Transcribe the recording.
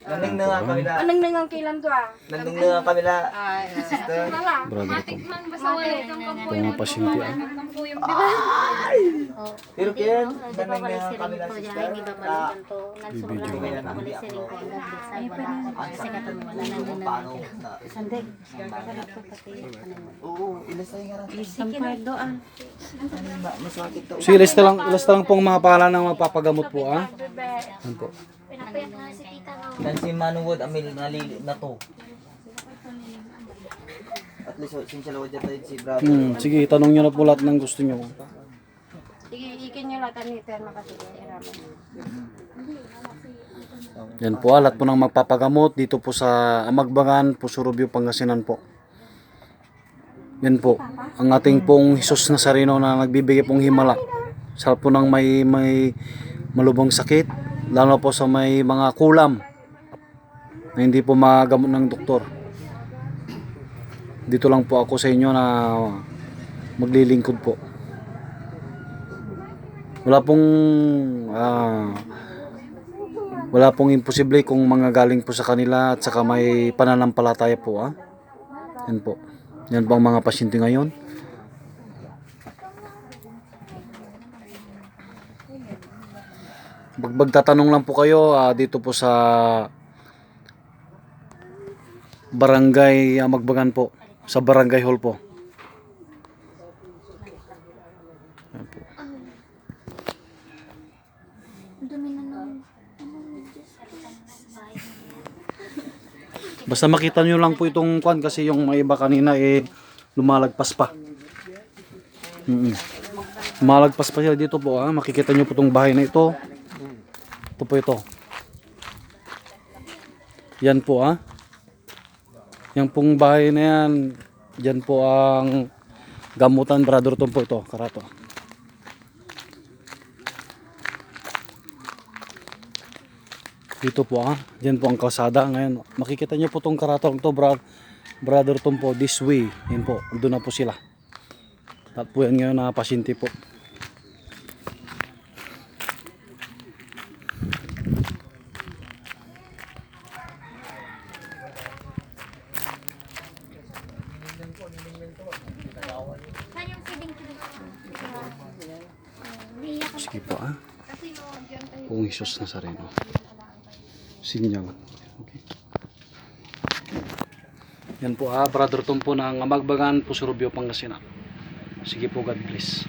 Naningningan kami na. Anong nangangkilan to ah? Naningningan kami na. Sister. Brother Tom. Matikman basta wala itong kampo Mga pasyente ah. kampo yung diba? Pero kaya, naningningan kami na sister. Bibidyo ko. Paano? Oo, ilasay nga rin. Masakit to. So, ilista lang pong mga pangalan ng magpapagamot po ah. Yan po. Pinapayak na si tita no. Yan si Manuwood, amil nalili na to. At least, sinsya lawad dyan tayo si brother. Sige, tanong nyo na po lahat ng gusto nyo. Sige, ikin nyo lahat ang nito na kasi iraman. Yan po lahat po ng magpapagamot dito po sa Amagbangan, Pusurubio, Pangasinan po. Yan po, ang ating pong Jesus Nazareno na nagbibigay pong himala sa po ng may malubhang sakit, lalo po sa may mga kulam na hindi po magamot ng doktor. Dito lang po ako sa inyo na maglilingkod po. Wala pong imposible kung mga galing po sa kanila at saka may pananampalataya po ah. Yan po. Yan po ang mga pasyente ngayon. Magtatanong lang po kayo dito po sa Barangay Amagbangan po. Sa Barangay Hall po. Yan po. Dumi na nun. Basta makita nyo lang po itong kwan kasi yung mga iba kanina lumalagpas pa. Lumalagpas pa siya dito po ah. Makikita nyo po itong bahay na ito. Ito po ito. Yan po ah. Yan pong bahay na yan. Yan po ang gamutan Brother Tom po ito. Karato. Dito po ah. Diyan po ang kalsada. Ngayon makikita nyo po itong karato ito Brother Tom po. This way. Yan po. Doon na po sila. At po yan ngayon na pasyente po. Saan yung feeding Sige po ah. Kung Jesus Nazareno. Sinyal. Okay. Yan po Brother Tom po ng Amagbangan, Pusurubio, Pangasinan. Sige po, God bless.